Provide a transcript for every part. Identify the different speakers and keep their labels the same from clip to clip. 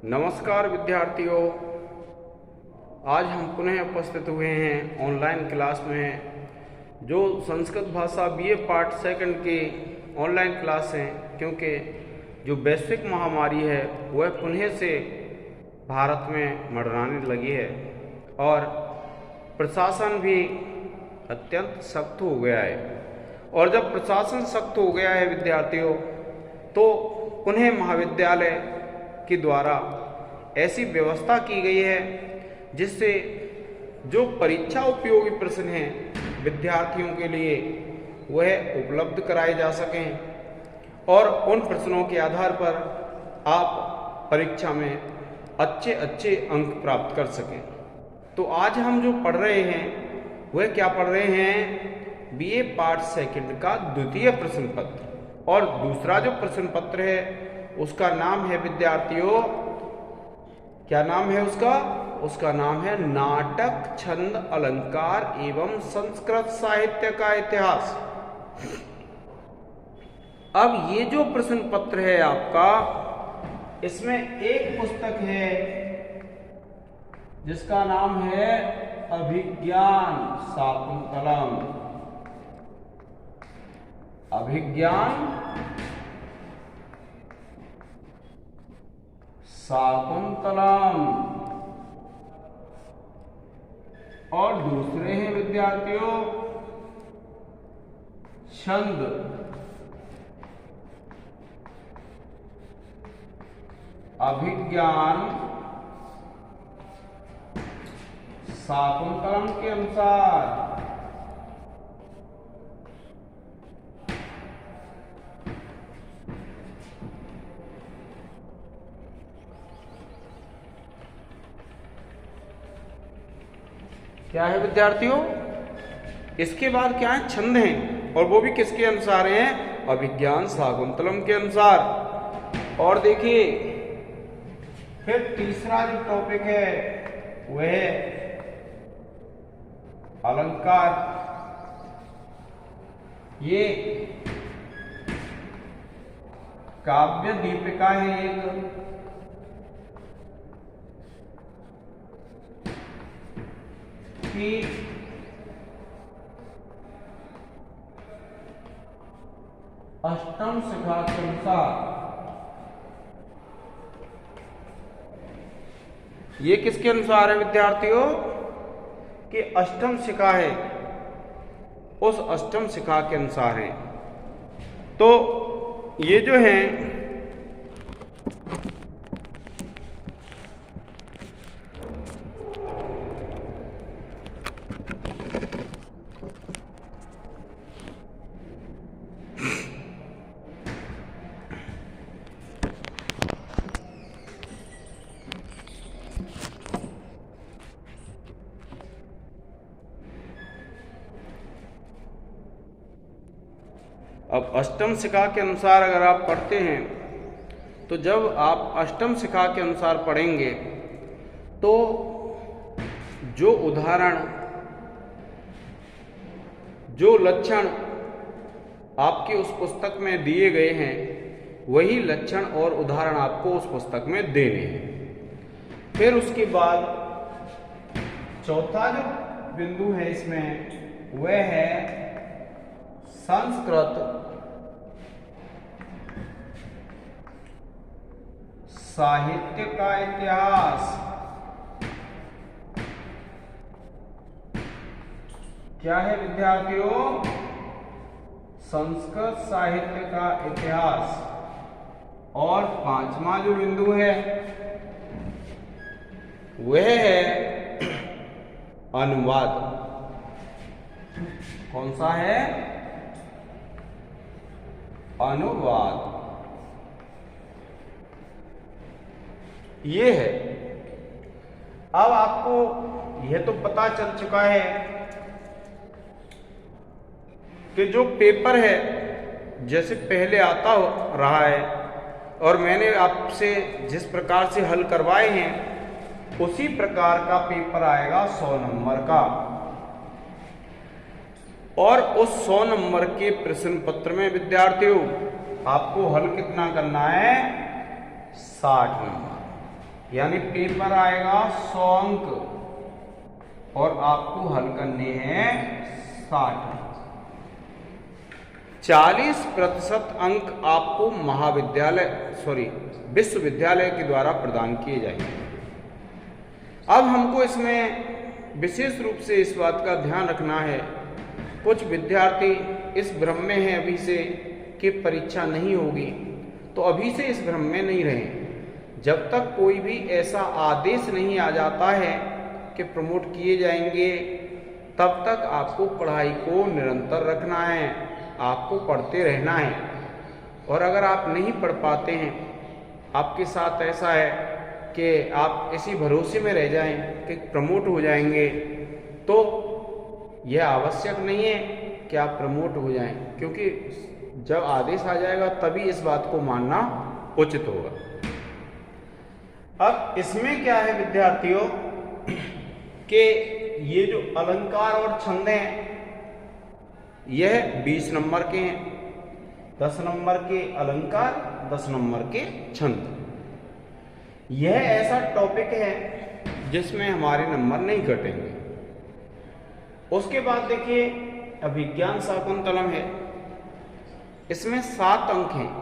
Speaker 1: नमस्कार विद्यार्थियों, आज हम पुनः उपस्थित हुए हैं ऑनलाइन क्लास में। जो संस्कृत भाषा बीए पार्ट सेकंड की ऑनलाइन क्लास हैं, क्योंकि जो वैश्विक महामारी है वह पुनः से भारत में मंडराने लगी है और प्रशासन भी अत्यंत सख्त हो गया है। और जब प्रशासन सख्त हो गया है विद्यार्थियों, तो पुनः महाविद्यालय के द्वारा ऐसी व्यवस्था की गई है जिससे जो परीक्षा उपयोगी प्रश्न हैं विद्यार्थियों के लिए वह उपलब्ध कराए जा सकें और उन प्रश्नों के आधार पर आप परीक्षा में अच्छे अच्छे अंक प्राप्त कर सकें। तो आज हम जो पढ़ रहे हैं वह क्या पढ़ रहे हैं? बीए पार्ट सेकंड का द्वितीय प्रश्न पत्र। और दूसरा जो प्रश्न पत्र है उसका नाम है विद्यार्थियों, क्या नाम है उसका? उसका नाम है नाटक, छंद, अलंकार एवं संस्कृत साहित्य का इतिहास। अब ये जो प्रश्न पत्र है आपका, इसमें एक पुस्तक है जिसका नाम है अभिज्ञान शाकुंतलम। अभिज्ञान शाकुंतलम। और दूसरे हैं विद्यार्थियों छंद। अभिज्ञान शाकुंतलम के अनुसार क्या है विद्यार्थियों? इसके बाद क्या है? छंद हैं, और वो भी किसके अनुसार हैं? अभिज्ञान शाकुंतलम के अनुसार। और देखिए फिर तीसरा जो टॉपिक है वह अलंकार। ये काव्य दीपिका है एक, कि अष्टम शिखा के अनुसार, ये किसके अनुसार है विद्यार्थियों? कि अष्टम शिखा है, उस अष्टम शिखा के अनुसार है। तो ये जो है अब अष्टम शिखा के अनुसार अगर आप पढ़ते हैं तो जब आप अष्टम शिखा के अनुसार पढ़ेंगे तो जो उदाहरण, जो लक्षण आपकी उस पुस्तक में दिए गए हैं वही लक्षण और उदाहरण आपको उस पुस्तक में देने हैं। फिर उसके बाद चौथा जो बिंदु है इसमें वह है संस्कृत साहित्य का इतिहास। क्या है विद्यार्थियों? संस्कृत साहित्य का इतिहास। और पांचवा जो बिंदु है वह है अनुवाद। कौन सा है? अनुवाद। ये है। अब आपको यह तो पता चल चुका है कि जो पेपर है जैसे पहले आता रहा है और मैंने आपसे जिस प्रकार से हल करवाए हैं उसी प्रकार का पेपर आएगा 100 नंबर का। और उस 100 नंबर के प्रश्न पत्र में विद्यार्थियों आपको हल कितना करना है? 60 नंबर। यानी पेपर आएगा 100 अंक और आपको हल करने हैं 60। 40% अंक आपको विश्वविद्यालय के द्वारा प्रदान किए जाएंगे। अब हमको इसमें विशेष रूप से इस बात का ध्यान रखना है, कुछ विद्यार्थी इस भ्रम में हैं अभी से कि परीक्षा नहीं होगी, तो अभी से इस भ्रम में नहीं रहें। जब तक कोई भी ऐसा आदेश नहीं आ जाता है कि प्रमोट किए जाएंगे, तब तक आपको पढ़ाई को निरंतर रखना है, आपको पढ़ते रहना है। और अगर आप नहीं पढ़ पाते हैं, आपके साथ ऐसा है कि आप इसी भरोसे में रह जाएं कि प्रमोट हो जाएंगे, तो यह आवश्यक नहीं है कि आप प्रमोट हो जाएं, क्योंकि जब आदेश आ जाएगा तभी इस बात को मानना उचित होगा। अब इसमें क्या है विद्यार्थियों कि ये जो अलंकार और छंद हैं यह 20 नंबर के हैं। 10 नंबर के अलंकार, 10 नंबर के छंद। यह ऐसा टॉपिक है जिसमें हमारे नंबर नहीं कटेंगे। उसके बाद देखिए अभिज्ञान शाकुंतलम है, इसमें 7 अंक हैं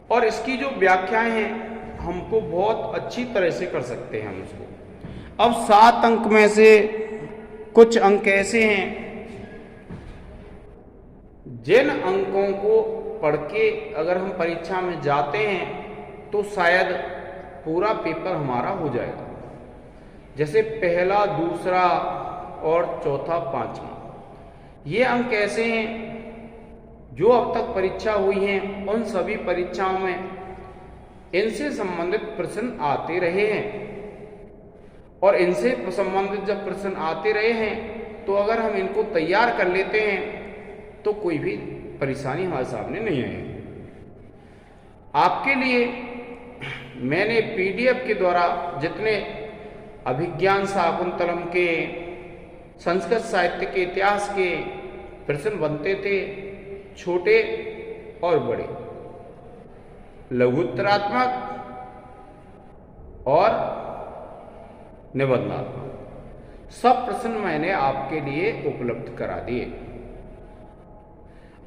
Speaker 1: और इसकी जो व्याख्याएं हैं हमको बहुत अच्छी तरह से कर सकते हैं हम उसको। अब 7 अंक में से कुछ अंक ऐसे हैं जिन अंकों को पढ़ के अगर हम परीक्षा में जाते हैं तो शायद पूरा पेपर हमारा हो जाएगा। जैसे पहला, दूसरा और चौथा, पांचवा, ये अंक ऐसे हैं जो अब तक परीक्षा हुई हैं उन सभी परीक्षाओं में इनसे संबंधित प्रश्न आते रहे हैं। और इनसे संबंधित जब प्रश्न आते रहे हैं तो अगर हम इनको तैयार कर लेते हैं तो कोई भी परेशानी हमारे सामने नहीं आएगी। आपके लिए मैंने पीडीएफ के द्वारा जितने अभिज्ञान शाकुंतलम के, संस्कृत साहित्य के, इतिहास के प्रश्न बनते थे, छोटे और बड़े, लघुत्तरात्मक और निबंधात्मक, सब प्रश्न मैंने आपके लिए उपलब्ध करा दिए।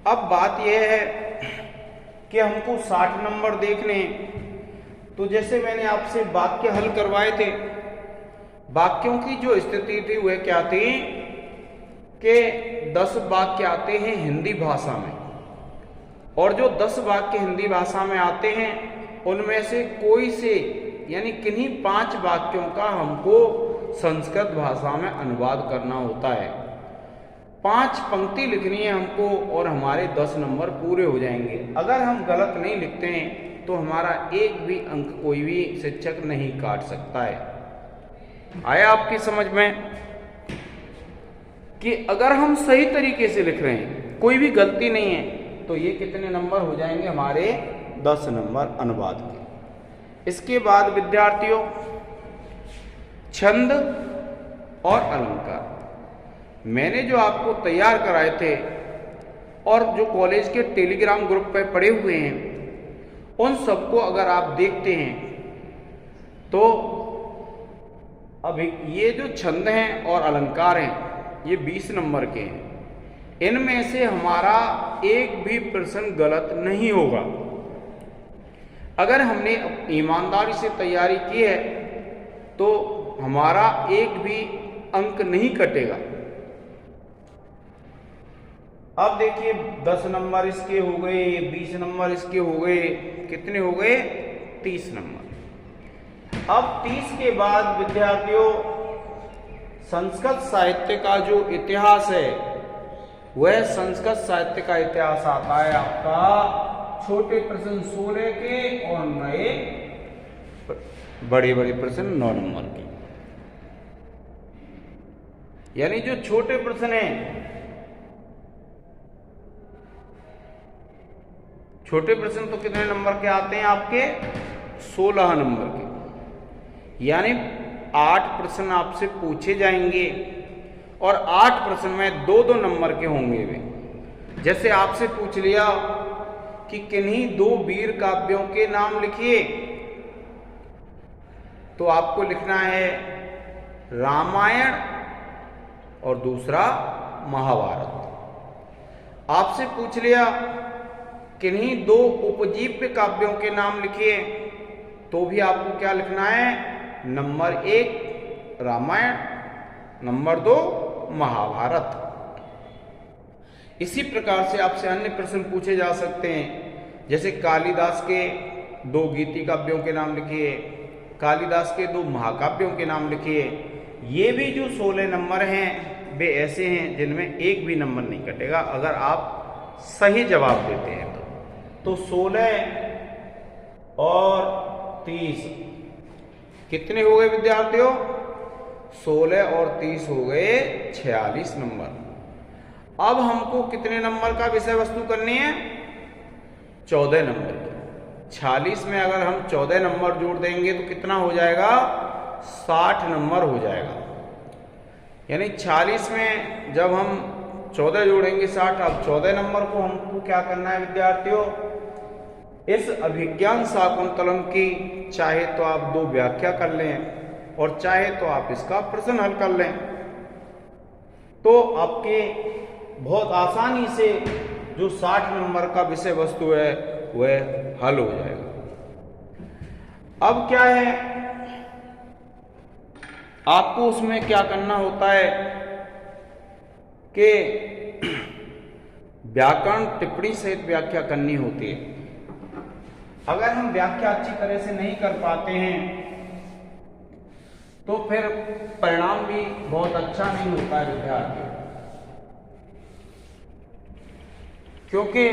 Speaker 1: अब बात यह है कि हमको 60 नंबर देखने हैं, तो जैसे मैंने आपसे वाक्य हल करवाए थे, वाक्यों की जो स्थिति थी वह क्या थी कि 10 वाक्य आते हैं हिंदी भाषा में, और जो 10 वाक्य हिंदी भाषा में आते हैं उनमें से कोई से यानी किन्हीं 5 वाक्यों का हमको संस्कृत भाषा में अनुवाद करना होता है। 5 पंक्ति लिखनी है हमको और हमारे 10 नंबर पूरे हो जाएंगे। अगर हम गलत नहीं लिखते हैं तो हमारा एक भी अंक कोई भी शिक्षक नहीं काट सकता है। आया आपकी समझ में कि अगर हम सही तरीके से लिख रहे हैं, कोई भी गलती नहीं है, तो ये कितने नंबर हो जाएंगे हमारे 10 नंबर अनुवाद के। इसके बाद विद्यार्थियों छंद और अलंकार मैंने जो आपको तैयार कराए थे और जो कॉलेज के टेलीग्राम ग्रुप पे पड़े हुए हैं, उन सबको अगर आप देखते हैं तो अभी ये जो छंद हैं और अलंकार हैं ये 20 नंबर के हैं। इनमें से हमारा एक भी प्रश्न गलत नहीं होगा। अगर हमने ईमानदारी से तैयारी की है तो हमारा एक भी अंक नहीं कटेगा। अब देखिए 10 नंबर इसके हो गए, 20 नंबर इसके हो गए, कितने हो गए 30 नंबर। अब 30 के बाद विद्यार्थियों संस्कृत साहित्य का जो इतिहास है वह संस्कृत साहित्य का इतिहास आता है आपका छोटे प्रश्न 16 के और नए बड़े बड़े प्रश्न 9 नंबर के। यानी जो छोटे प्रश्न हैं, छोटे प्रश्न तो कितने नंबर के आते हैं आपके 16 नंबर के। यानी 8 प्रश्न आपसे पूछे जाएंगे और 8 प्रश्न में 2-2 नंबर के होंगे वे। जैसे आपसे पूछ लिया कि किन्हीं 2 वीर काव्यों के नाम लिखिए, तो आपको लिखना है रामायण और दूसरा महाभारत। आपसे पूछ लिया किन्हीं दो उपजीव्य काव्यों के नाम लिखिए, तो भी आपको क्या लिखना है, नंबर 1 रामायण, नंबर 2 महाभारत। इसी प्रकार से आपसे अन्य प्रश्न पूछे जा सकते हैं, जैसे कालिदास के 2 गीति काव्यों के नाम लिखिए, कालिदास के 2 महाकाव्यों के नाम लिखिए। ये भी जो 16 नंबर हैं वे ऐसे हैं जिनमें एक भी नंबर नहीं कटेगा अगर आप सही जवाब देते हैं तो 16 और 30 कितने हो गए विद्यार्थियों, 16 और 30 हो गए 46 नंबर। अब हमको कितने नंबर का विषय वस्तु करनी है, 14 नंबर की। 46 में अगर हम 14 नंबर जोड़ देंगे तो कितना हो जाएगा, 60 नंबर हो जाएगा। यानी 46 में जब हम 14 जोड़ेंगे 60। अब 14 नंबर को हमको क्या करना है विद्यार्थियों, इस अभिज्ञान शाकुंतलम की चाहे तो आप 2 व्याख्या कर लें और चाहे तो आप इसका प्रश्न हल कर लें, तो आपके बहुत आसानी से जो 60 नंबर का विषय वस्तु है वह हल हो जाएगा। अब क्या है, आपको उसमें क्या करना होता है कि व्याकरण टिप्पणी सहित व्याख्या करनी होती है। अगर हम व्याख्या अच्छी तरह से नहीं कर पाते हैं तो फिर परिणाम भी बहुत अच्छा नहीं होता है विद्यार्थी, क्योंकि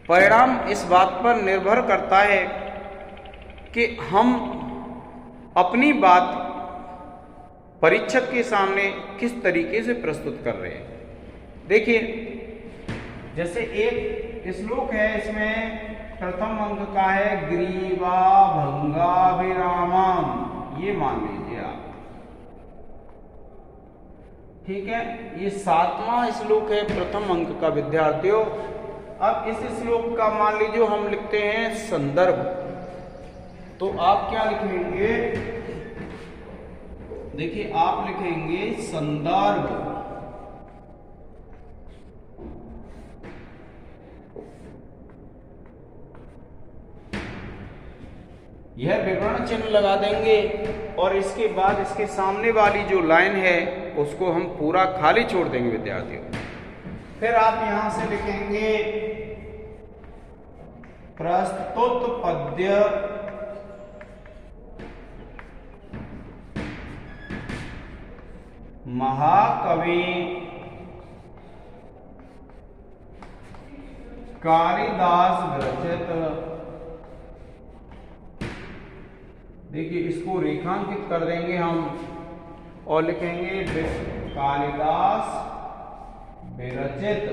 Speaker 1: परिणाम इस बात पर निर्भर करता है कि हम अपनी बात परीक्षक के सामने किस तरीके से प्रस्तुत कर रहे हैं। देखिए, जैसे एक श्लोक है, इसमें प्रथम अंक का है ग्रीवा भंगा विरामम, ये मान लीजिए आप, ठीक है। ये 7वां श्लोक है प्रथम अंक का विद्यार्थियों। अब इस श्लोक का मान लीजिए हम लिखते हैं संदर्भ, तो आप क्या लिखेंगे, देखिए आप लिखेंगे संदर्भ। यह विवरण चिन्ह लगा देंगे और इसके बाद इसके सामने वाली जो लाइन है उसको हम पूरा खाली छोड़ देंगे विद्यार्थियों। फिर आप यहां से लिखेंगे प्रस्तुत पद्य महाकवि कालिदास विरचित। देखिए इसको रेखांकित कर देंगे हम और लिखेंगे कालिदास विरचित।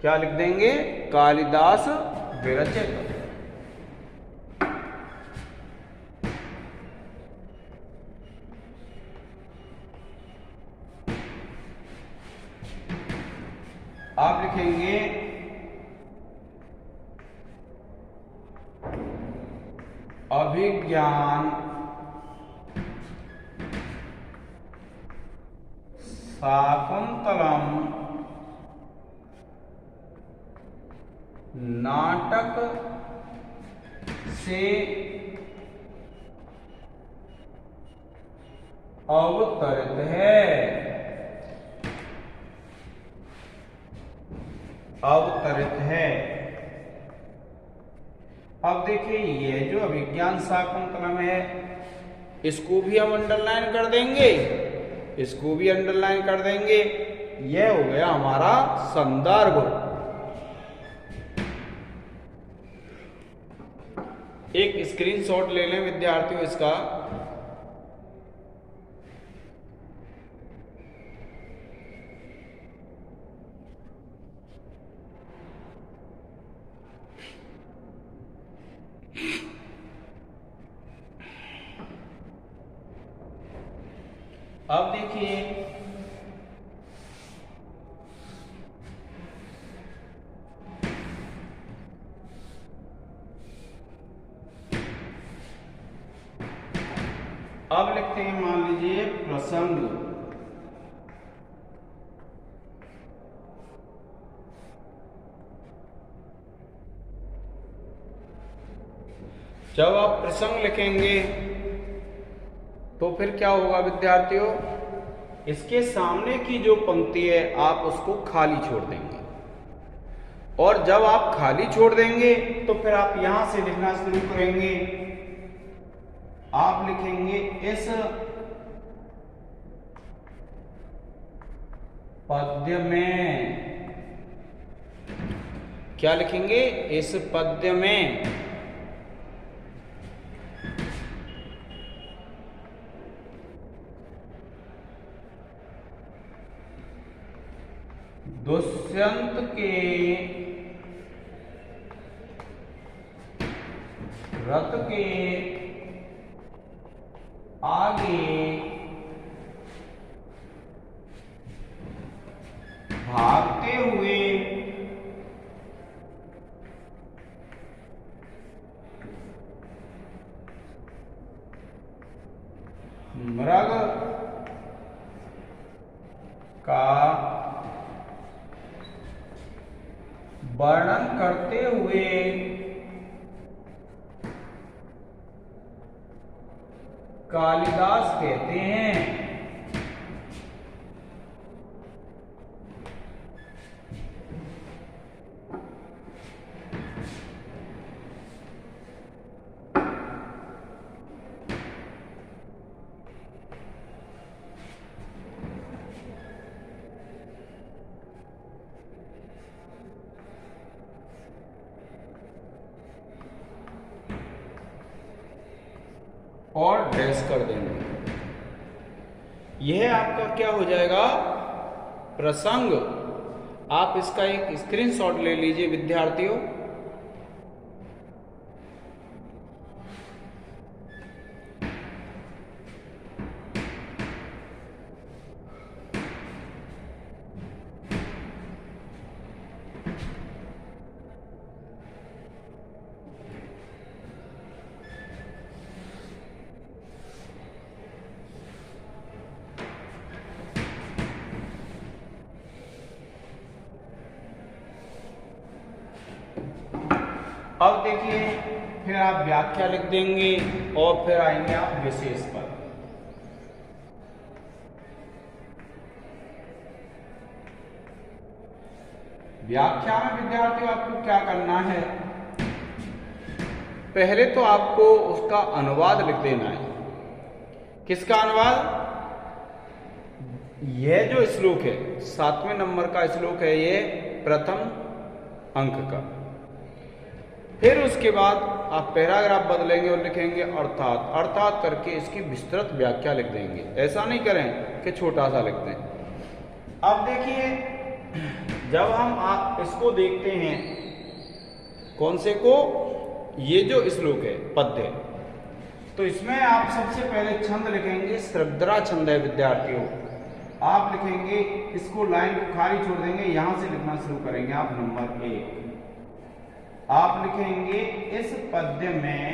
Speaker 1: क्या लिख देंगे, कालिदास विरचित। आप लिखेंगे अभिज्ञान शाकुंतलम नाटक से अवतरित है, अवतरित है। अब देखिए ये जो अभिज्ञान शाकुंतलम है इसको भी हम अंडरलाइन कर देंगे, इसको भी अंडरलाइन कर देंगे। यह हो गया हमारा संदर्भ। एक स्क्रीनशॉट ले लें विद्यार्थियों इसका। अब देखिए अब लिखते हैं, मान लीजिए प्रसंग। जब आप प्रसंग लिखेंगे तो फिर क्या होगा विद्यार्थियों, इसके सामने की जो पंक्ति है आप उसको खाली छोड़ देंगे। और जब आप खाली छोड़ देंगे तो फिर आप यहां से लिखना शुरू करेंगे। आप लिखेंगे इस पद्य में, क्या लिखेंगे, इस पद्य में दुष्यंत के रथ के आगे भागते हुए मृग का वर्णन करते हुए कालिदास कहते हैं, और ड्रेस कर देंगे। यह आपका क्या हो जाएगा, प्रसंग। आप इसका एक स्क्रीनशॉट ले लीजिए विद्यार्थियों। अब देखिए, फिर आप व्याख्या लिख देंगे और फिर आएंगे आप विशेष पर। व्याख्या में विद्यार्थियों आपको क्या करना है, पहले तो आपको उसका अनुवाद लिख देना है। किसका अनुवाद, यह जो श्लोक है 7वें नंबर का श्लोक है, ये प्रथम अंक का। फिर उसके बाद आप पैराग्राफ बदलेंगे और लिखेंगे अर्थात, अर्थात करके इसकी विस्तृत व्याख्या लिख देंगे। ऐसा नहीं करें कि छोटा सा लिख दें। अब देखिए, जब हम इसको देखते हैं, कौन से को, ये जो श्लोक है पद्य, तो इसमें आप सबसे पहले छंद लिखेंगे, श्रद्धा छंद है विद्यार्थियों। आप लिखेंगे, इसको लाइन को खाली छोड़ देंगे, यहां से लिखना शुरू करेंगे आप। नंबर 1 आप लिखेंगे, इस पद्य में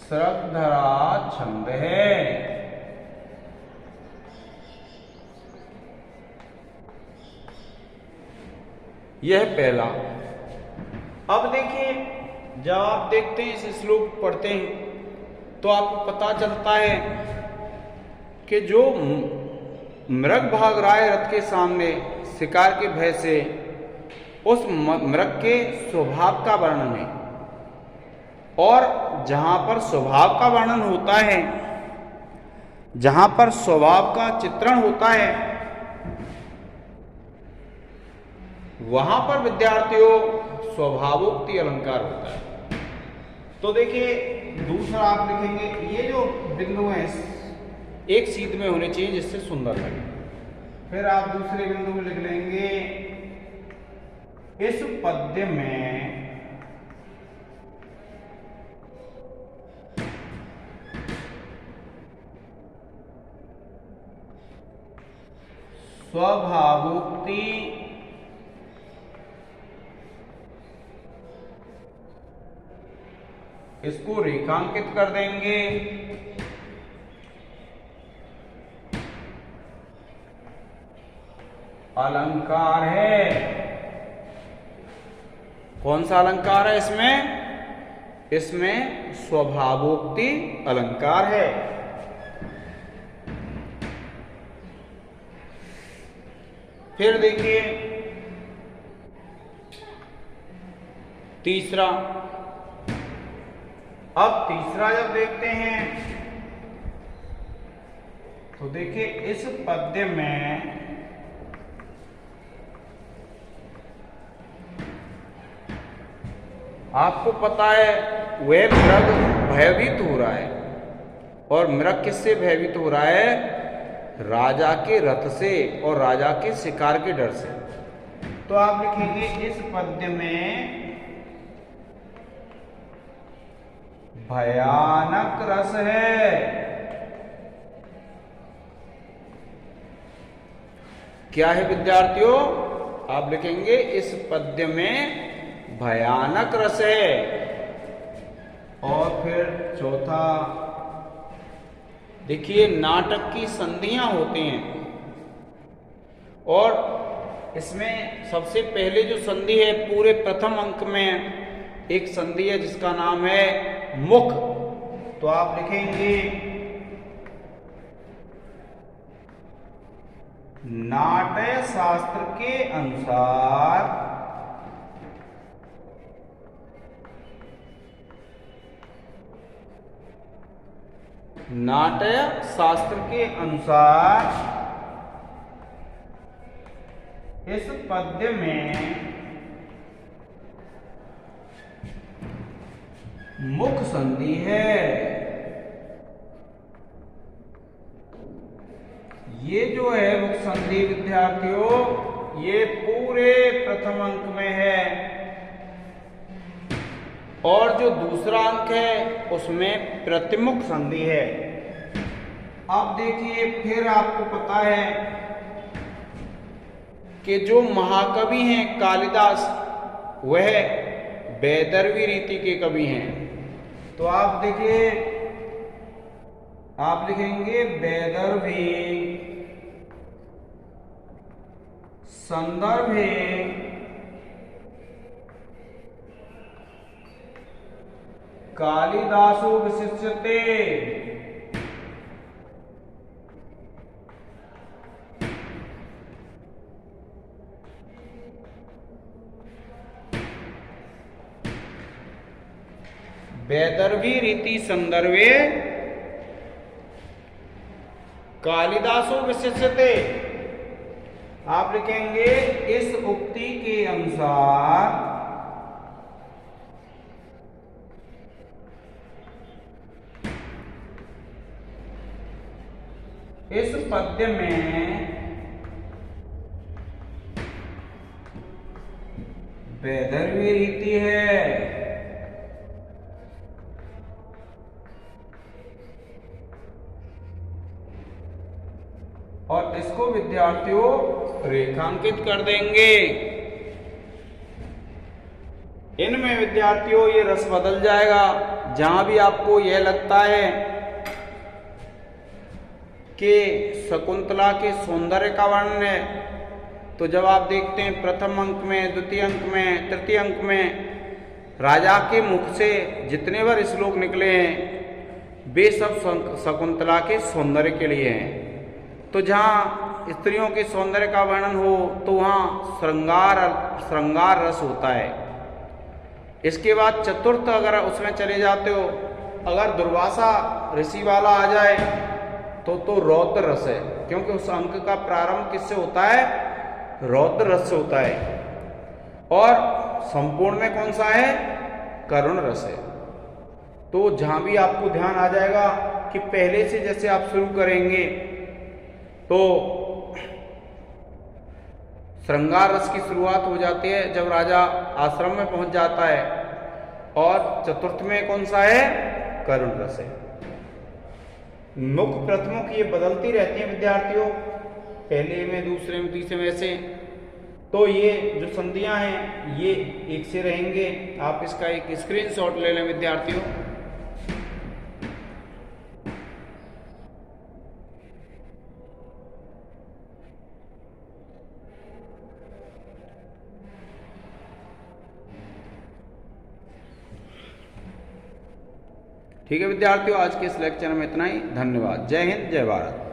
Speaker 1: श्रद्धा छंद है। यह पहला। अब देखिए, जब आप देखते हैं, इस श्लोक पढ़ते हैं तो आपको पता चलता है कि जो मृग भाग रहा है रथ के सामने शिकार के भय से, उस मृग के स्वभाव का वर्णन है। और जहां पर स्वभाव का वर्णन होता है, जहां पर स्वभाव का चित्रण होता है, वहां पर विद्यार्थियों स्वभावोक्ति अलंकार होता है। तो देखिए, दूसरा आप लिखेंगे, ये जो बिंदु है एक सीध में होने चाहिए जिससे सुंदर लगे। फिर आप दूसरे बिंदु में लिख लेंगे, इस पद्य में स्वभावोक्ति इसको रेखांकित कर देंगे। अलंकार है। कौन सा अलंकार है इसमें? इसमें स्वभावोक्ति अलंकार है। फिर देखिए तीसरा। अब तीसरा जब देखते हैं तो देखिए इस पद्य में आपको पता है वह मृग भयभीत हो रहा है। और मृग किससे भयभीत हो रहा है? राजा के रथ से और राजा के शिकार के डर से। तो आप लिखेंगे इस पद्य में भयानक रस है। क्या है विद्यार्थियों? आप लिखेंगे इस पद्य में भयानक रस है। और फिर चौथा देखिए नाटक की संधियां होती हैं और इसमें सबसे पहले जो संधि है पूरे प्रथम अंक में एक संधि है जिसका नाम है मुख। तो आप लिखेंगे नाट्य शास्त्र के अनुसार नाट्य शास्त्र के अनुसार इस पद्य में मुख संधि है। ये जो है मुख संधि विद्यार्थियों ये पूरे प्रथम अंक में है। और जो दूसरा अंक है उसमें प्रतिमुख संधि है। अब देखिए फिर आपको पता है कि जो महाकवि हैं कालिदास वह वैदर्भी रीति के कवि हैं। तो आप देखिए आप लिखेंगे वैदर्भी संदर्भे कालिदासो विशिष्यते। वैदर्भी रीति संदर्भे कालिदासो विशिष्यते। आप लिखेंगे इस उक्ति के अनुसार इस पद्य में वैदर्भी रीति है। और इसको विद्यार्थियों रेखांकित कर देंगे। इनमें विद्यार्थियों ये रस बदल जाएगा। जहां भी आपको यह लगता है कि शकुंतला के सौंदर्य का वर्णन है तो जब आप देखते हैं प्रथम अंक में, द्वितीय अंक में, तृतीय अंक में राजा के मुख से जितने बार श्लोक निकले हैं वे सब शकुंतला के सौंदर्य के लिए हैं। तो जहाँ स्त्रियों के सौंदर्य का वर्णन हो तो वहाँ श्रृंगार रस होता है। इसके बाद चतुर्थ अगर उसमें चले जाते हो, अगर दुर्वासा ऋषि वाला आ जाए तो रौद्र रस है, क्योंकि उस अंक का प्रारंभ किससे होता है? रौद्र रस से होता है। और संपूर्ण में कौन सा है? करुण रस है। तो जहां भी आपको ध्यान आ जाएगा कि पहले से जैसे आप शुरू करेंगे तो श्रृंगार रस की शुरुआत हो जाती है जब राजा आश्रम में पहुंच जाता है, और चतुर्थ में कौन सा है? करुण रस है। मुख प्रथमुख ये बदलती रहती है विद्यार्थियों, पहले में, दूसरे में, तीसरे में, ऐसे। तो ये जो संधियां हैं ये एक से रहेंगे। आप इसका एक स्क्रीनशॉट ले लें विद्यार्थियों। ठीक है विद्यार्थियों, आज के इस लेक्चर में इतना ही। धन्यवाद। जय हिंद, जय भारत।